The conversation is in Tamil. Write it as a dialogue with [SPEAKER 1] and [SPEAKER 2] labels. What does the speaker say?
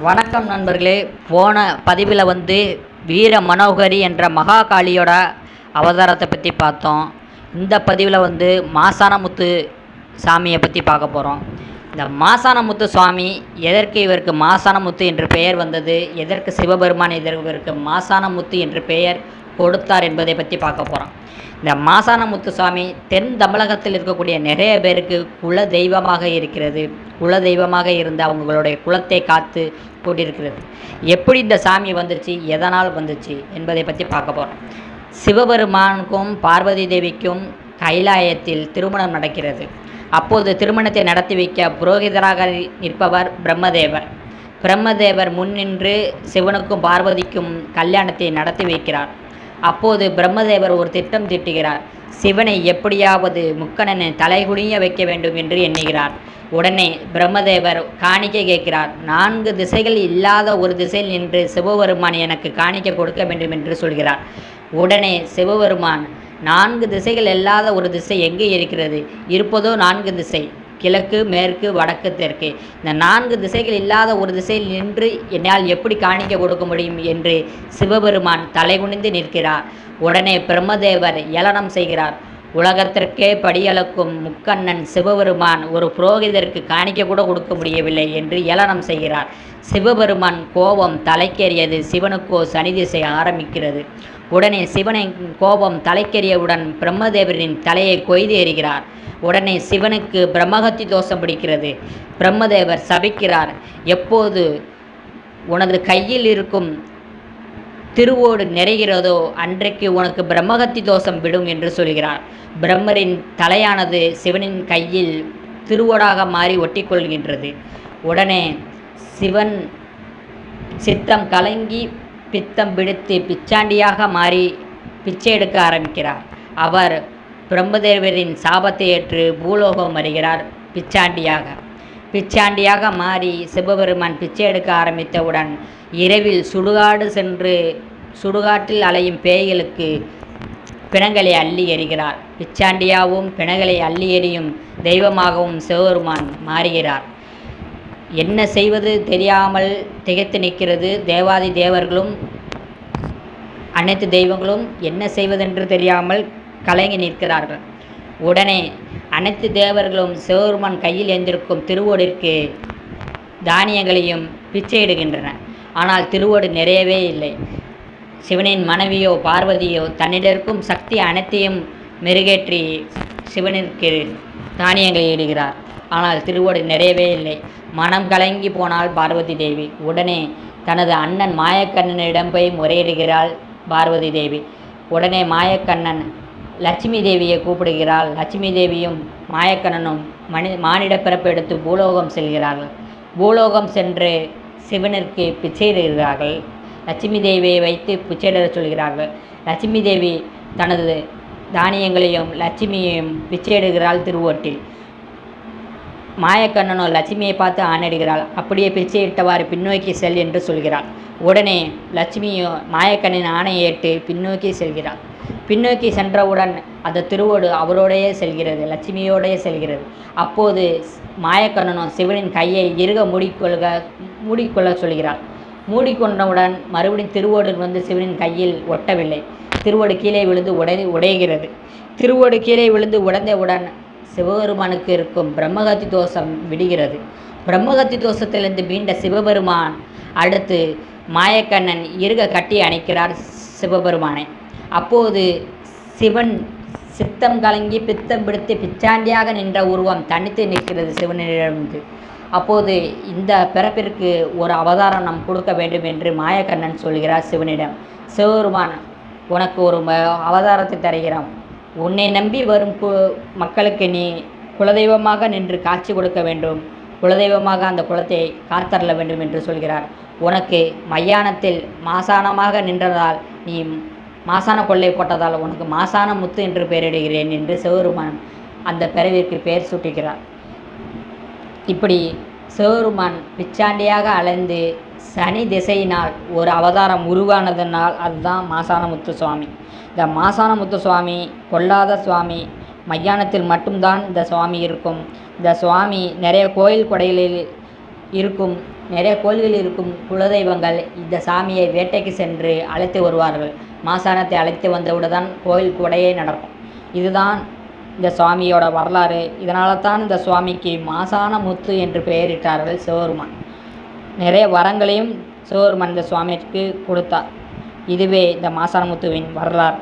[SPEAKER 1] வணக்கம் நண்பர்களே. போன பதிவில் வீர மனோகரி என்ற மகாகாளியோட அவதாரத்தை பற்றி பார்த்தோம். இந்த பதிவில் மாசானமுத்து சாமியை பற்றி பார்க்க போகிறோம். இந்த மாசானமுத்து சுவாமி எதற்கு இவருக்கு மாசானமுத்து என்று பெயர் வந்தது, எதற்கு சிவபெருமான் இவருக்கு மாசானமுத்து என்று பெயர் கொடுத்தார் என்பதை பற்றி பார்க்க போகிறோம். இந்த மாசானமுத்து சுவாமி தென் தமிழகத்தில் இருக்கக்கூடிய நிறைய பேருக்கு குல தெய்வமாக இருக்கிறது. குல தெய்வமாக இருந்து அவங்களுடைய குலத்தை காத்து கொண்டிருக்கிறது. எப்படி இந்த சாமி வந்துச்சு, எதனால் வந்துச்சு என்பதை பற்றி பார்க்க போகிறோம். சிவபெருமானுக்கும் பார்வதி தேவிக்கும் கைலாயத்தில் திருமணம் நடக்கிறது. அப்போது திருமணத்தை நடத்தி வைக்க புரோகிதராக நிற்பவர் பிரம்மதேவர். பிரம்மதேவர் முன்னின்று சிவனுக்கும் பார்வதிக்கும் கல்யாணத்தை நடத்தி வைக்கிறார். அப்போது பிரம்மதேவர் ஒரு திட்டம் தீட்டுகிறார். சிவனை எப்படியாவது முக்கணனை தலைகுனிய வைக்க வேண்டும் என்று எண்ணுகிறார். உடனே பிரம்மதேவர் காணிக்கை கேட்கிறார். 4 திசைகள் இல்லாத ஒரு திசையில் நின்று சிவபெருமான் எனக்கு காணிக்கை கொடுக்க வேண்டும் என்று சொல்கிறார். உடனே சிவபெருமான் 4 திசைகள் இல்லாத ஒரு திசை எங்கே இருக்கிறது? இருப்பதோ 4 திசை, கிழக்கு, மேற்கு, வடக்கு, தெற்கு. இந்த 4 திசைகள் இல்லாத ஒரு திசையில் நின்று என்னால் எப்படி காணிக்க கொடுக்க முடியும் என்று சிவபெருமான் தலைகுனிந்து நிற்கிறார். உடனே பிரம்மதேவர் ஏளனம் செய்கிறார். உலகத்திற்கே படியளக்கும் முக்கண்ணன் சிவபெருமான் ஒரு புரோகிதருக்கு காணிக்க கூட கொடுக்க முடியவில்லை என்று ஏளனம் செய்கிறார். சிவபெருமான் கோபம் தலைக்கேறியது. சிவனுக்கோ சனி திசை ஆரம்பிக்கிறது. உடனே சிவனின் கோபம் தலைக்கேறியவுடன் பிரம்மதேவரின் தலையை கொய்து எறிகிறார். உடனே சிவனுக்கு பிரம்மகத்தி தோஷம் பிடிக்கிறது. பிரம்மதேவர் சபிக்கிறார். எப்போது உனது கையில் இருக்கும் திருவோடு நிறைகிறதோ அன்றைக்கு உனக்கு பிரம்மகத்தி தோஷம் விடும் என்று சொல்கிறார். பிரம்மரின் தலையானது சிவனின் கையில் திருவோடாக மாறி ஒட்டிக்கொள்கின்றது. உடனே சிவன் சித்தம் கலங்கி பித்தம் பிடித்து பிச்சாண்டியாக மாறி பிச்சை எடுக்க ஆரம்பிக்கிறார். அவர் பிரம்மதேவரின் சாபத்தை ஏற்று பூலோகம் வருகிறார். பிச்சாண்டியாக மாறி சிவபெருமான் பிச்சை எடுக்க ஆரம்பித்தவுடன் இரவில் சுடுகாடு சென்று சுடுகாட்டில் அலையும் பேய்களுக்கு பிணங்களை அள்ளி எறிகிறார். பிச்சாண்டியாகவும் பிணங்களை அள்ளி எறியும் தெய்வமாகவும் சிவபெருமான் மாறுகிறார். என்ன செய்வது தெரியாமல் திகைத்து நிற்கிறது. தேவாதி தேவர்களும் அனைத்து தெய்வங்களும் என்ன செய்வதென்று தெரியாமல் கலங்கி நிற்கிறார்கள். உடனே அனைத்து தேவர்களும் சிவபெருமான் கையில் எழுந்திருக்கும் திருவோடிற்கு தானியங்களையும் பிச்சையிடுகின்றன. ஆனால் திருவோடு நிறையவே இல்லை. சிவனின் மனைவியோ பார்வதியோ தன்னிடருக்கும் சக்தி அனைத்தையும் மெருகேற்றி சிவனிற்கு தானியங்களை இடுகிறார். ஆனால் திருவோடு நிறையவே இல்லை. மனம் கலங்கி போனாள் பார்வதி தேவி. உடனே தனது அண்ணன் மாயக்கண்ணனிடம் போய் முறையிடுகிறாள் பார்வதி தேவி. உடனே மாயக்கண்ணன் லட்சுமி தேவியை கூப்பிடுகிறாள். லட்சுமி தேவியும் மாயக்கண்ணனும் மானிட பிறப்பு எடுத்து பூலோகம் செல்கிறார்கள். பூலோகம் சென்று சிவனிற்கு பிச்சையிடுகிறார்கள். லட்சுமி தேவியை வைத்து பிச்சையிட சொல்கிறார்கள். லட்சுமி தேவி தனது தானியங்களையும் லட்சுமியையும் பிச்சையிடுகிறாள் திருவோட்டில். மாயக்கண்ணனோ லட்சுமியை பார்த்து ஆணையிடுகிறாள். அப்படியே பிச்சையிட்டவாறு பின்னோக்கி செல் என்று சொல்கிறாள். உடனே லட்சுமியோ மாயக்கண்ணின் ஆணையை ஏற்று பின்னோக்கி செல்கிறாள். பின்னோக்கி சென்றவுடன் அந்த திருவோடு அவரோடையே செல்கிறது, லட்சுமியோடையே செல்கிறது. அப்போது மாயக்கண்ணனோ சிவனின் கையை இறுக மூடிக்கொள்ள சொல்கிறாள். மூடிக்கொண்டவுடன் மறுபடியும் திருவோடு சிவனின் கையில் ஒட்டவில்லை. திருவோடு கீழே விழுந்து உடைகிறது. திருவோடு கீழே விழுந்து உடைந்தவுடன் சிவபெருமானுக்கு இருக்கும் பிரம்மகத்தி தோஷம் விடுகிறது. பிரம்மகத்தி தோஷத்திலிருந்து மீண்ட சிவபெருமான் அடுத்து மாயக்கண்ணன் இறுக கட்டி அணைக்கிறார் சிவபெருமானை. அப்போது சிவன் சித்தம் கலங்கி பித்தம் பிடித்து பிச்சாண்டியாக நின்ற உருவம் தனித்து நிற்கிறது சிவனிடமிருந்து. அப்போது இந்த பிறப்பிற்கு ஒரு அவதாரம் நாம் கொடுக்க வேண்டும் என்று மாயக்கண்ணன் சொல்கிறார் சிவனிடம். சிவபெருமான் உனக்கு ஒரு அவதாரத்தை தருகிறோம். உன்னை நம்பி வரும் மக்களுக்கு நீ குலதெய்வமாக நின்று காட்சி கொடுக்க வேண்டும். குலதெய்வமாக அந்த குலத்தை காத்தரல வேண்டும் என்று சொல்கிறார். உனக்கு மையானத்தில் மாசானமாக நின்றதால் நீ மாசான கொள்ளை போட்டதால் உனக்கு மாசான முத்து என்று பெயரிடுகிறேன் என்று சிவபெருமான் அந்த பிறவிற்கு பெயர் சூட்டுகிறார். இப்படி சிவபெருமான் பிச்சாண்டியாக அலைந்து சனி திசையினால் ஒரு அவதாரம் உருவானதனால் அதுதான் மாசானமுத்து சுவாமி. இந்த மாசானமுத்து சுவாமி கொல்லாத சுவாமி. மையானத்தில் மட்டும்தான் இந்த சுவாமி இருக்கும். இந்த சுவாமி நிறைய கோயில் கொடைகளில் இருக்கும் நிறைய கோயில்கள் இருக்கும் குலதெய்வங்கள் இந்த சாமியை வேட்டைக்கு சென்று அழைத்து வருவார்கள். மாசானத்தை அழைத்து வந்தவுடன் தான் கோயில் கொடையே நடக்கும். இதுதான் இந்த சுவாமியோட வரலாறு. இதனால தான் இந்த சுவாமிக்கு மாசான முத்து என்று பெயரிட்டார்கள் சிவபெருமான். நிறைய வரங்களையும் சிவபெருமான் இந்த சுவாமிக்கு கொடுத்தார். இதுவே இந்த மாசான முத்துவின் வரலாறு.